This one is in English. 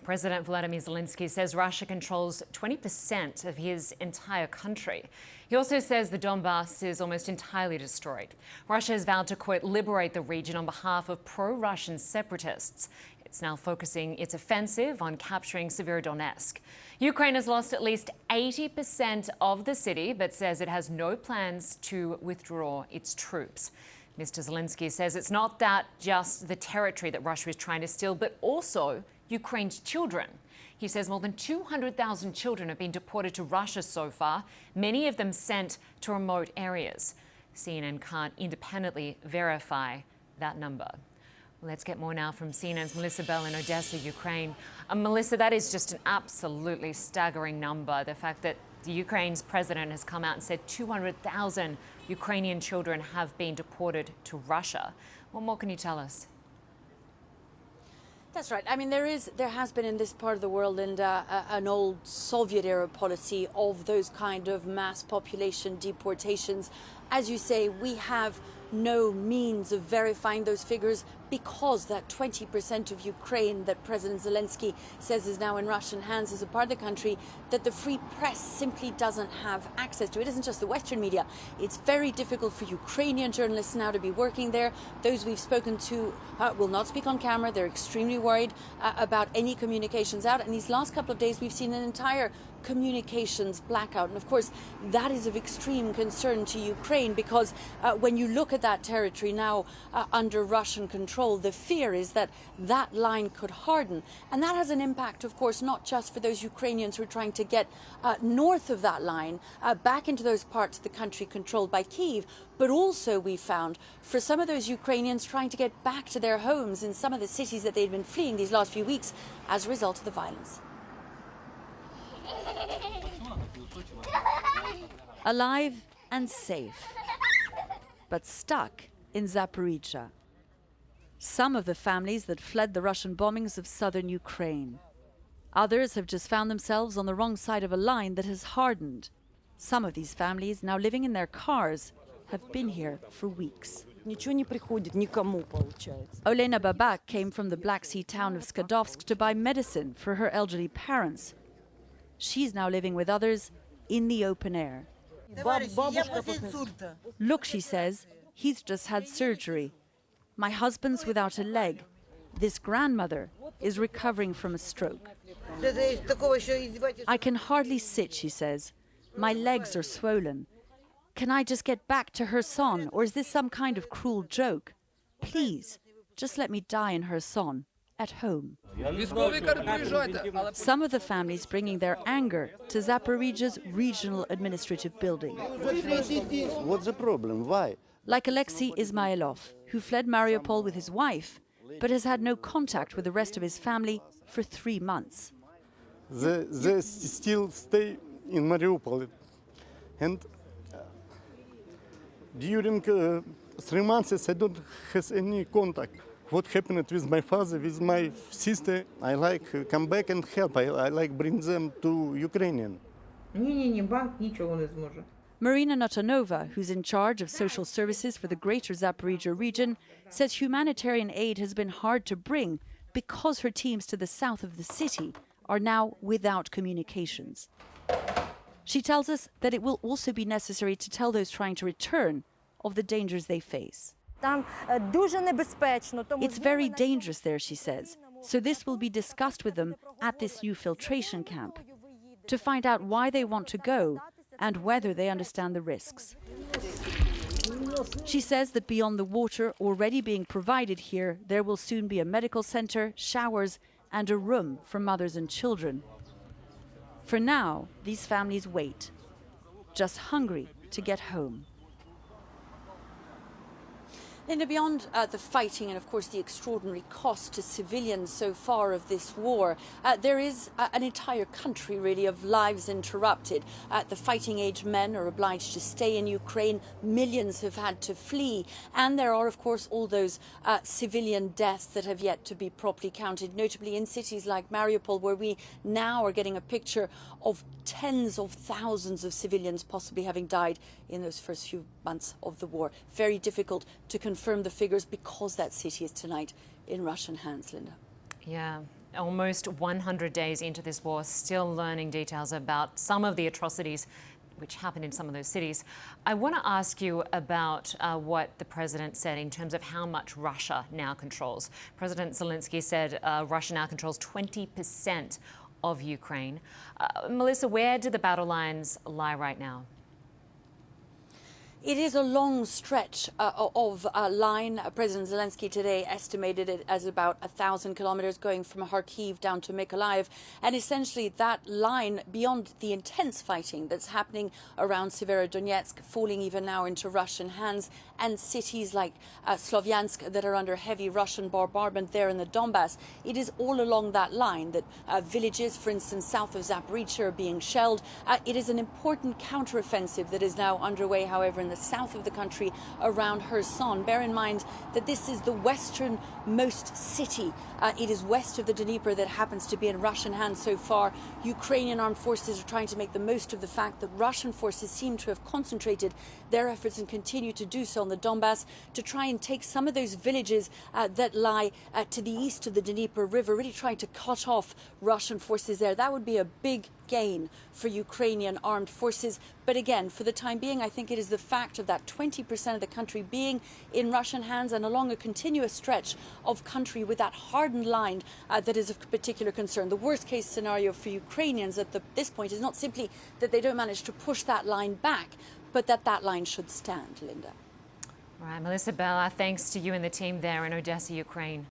President Volodymyr Zelensky says Russia controls 20% of his entire country. He also says the Donbass is almost entirely destroyed. Russia has vowed to, quote, liberate the region on behalf of pro-Russian separatists. It's now focusing its offensive on capturing Severodonetsk. Ukraine has lost at least 80% of the city, but says it has no plans to withdraw its troops. Mr. Zelensky says it's not that just the territory that Russia is trying to steal, but also Ukraine's children. He says more than 200,000 children have been deported to Russia so far, many of them sent to remote areas. CNN can't independently verify that number. Let's get more now from CNN's Melissa Bell in Odessa, Ukraine. Melissa, that is just an absolutely staggering number. The fact that the Ukraine's president has come out and said 200,000 Ukrainian children have been deported to Russia. What more can you tell us? That's right. I mean, there has been in this part of the world an old Soviet-era policy of those kind of mass population deportations. As you say, we have no means of verifying those figures because that 20% of Ukraine that President Zelensky says is now in Russian hands is a part of the country that the free press simply doesn't have access to. It isn't just the Western media. It's very difficult for Ukrainian journalists now to be working there. Those we've spoken to will not speak on camera. They're extremely worried about any communications out. And these last couple of days, we've seen an entire communications blackout. And of course, that is of extreme concern to Ukraine because when you look at that territory now under Russian control, the fear is that that line could harden. And that has an impact, of course, not just for those Ukrainians who are trying to get north of that line, back into those parts of the country controlled by Kyiv, but also we found for some of those Ukrainians trying to get back to their homes in some of the cities that they've been fleeing these last few weeks as a result of the violence. Alive and safe, but stuck in Zaporizhzhia. Some of the families that fled the Russian bombings of southern Ukraine. Others have just found themselves on the wrong side of a line that has hardened. Some of these families, now living in their cars, have been here for weeks. Olena Babak came from the Black Sea town of Skadovsk to buy medicine for her elderly parents. She's now living with others in the open air. Look, she says, he's just had surgery. My husband's without a leg. This grandmother is recovering from a stroke. I can hardly sit, she says. My legs are swollen. Can I just get back to Kherson, or is this some kind of cruel joke? Please, just let me die in Kherson, at home. Some of the families bringing their anger to Zaporizhzhia's regional administrative building. What's the problem? Why? Like Alexei Ismailov, who fled Mariupol with his wife, but has had no contact with the rest of his family for 3 months. They still stay in Mariupol. And during 3 months, I don't have any contact. What happened with my father, with my sister, I like come back and help. I like bring them to Ukrainian. Marina Notanova, who's in charge of social services for the greater Zaporizhzhia region, says humanitarian aid has been hard to bring because her teams to the south of the city are now without communications. She tells us that it will also be necessary to tell those trying to return of the dangers they face. It's very dangerous there, she says, so this will be discussed with them at this new filtration camp to find out why they want to go and whether they understand the risks. She says that beyond the water already being provided here, there will soon be a medical center, showers, and a room for mothers and children. For now, these families wait, just hungry to get home. Linda, beyond the fighting and, of course, the extraordinary cost to civilians so far of this war, there is an entire country, really, of lives interrupted. The fighting-age men are obliged to stay in Ukraine. Millions have had to flee. And there are, of course, all those civilian deaths that have yet to be properly counted, notably in cities like Mariupol, where we now are getting a picture of tens of thousands of civilians possibly having died in those first few months of the war. Very difficult to confirm the figures because that city is tonight in Russian hands, Linda. Yeah. almost 100 days into this war, still learning details about some of the atrocities which happened in some of those cities. I want to ask you about what the president said in terms of how much Russia now controls. President Zelensky said Russia now controls 20% of Ukraine. Melissa, where do the battle lines lie right now? It is a long stretch of line. President Zelensky today estimated it as about 1,000 kilometers going from Kharkiv down to Mykolaiv. And essentially that line, beyond the intense fighting that's happening around Severodonetsk, falling even now into Russian hands, and cities like Slovyansk that are under heavy Russian bombardment there in the Donbass, it is all along that line that villages, for instance, south of Zaporizhzhia, are being shelled. It is an important counteroffensive that is now underway, however, in the south of the country around Kherson. Bear in mind that this is the westernmost city. It is west of the Dnieper that happens to be in Russian hands so far. Ukrainian armed forces are trying to make the most of the fact that Russian forces seem to have concentrated their efforts and continue to do so on the Donbass to try and take some of those villages that lie to the east of the Dnieper River, really trying to cut off Russian forces there. That would be a big gain for Ukrainian armed forces. But again, for the time being, I think it is the fact of that 20% of the country being in Russian hands and along a continuous stretch of country with that hardened line that is of particular concern. The worst case scenario for Ukrainians at this point is not simply that they don't manage to push that line back, but that line should stand, Linda. All right, Melissa Bella, thanks to you and the team there in Odessa, Ukraine.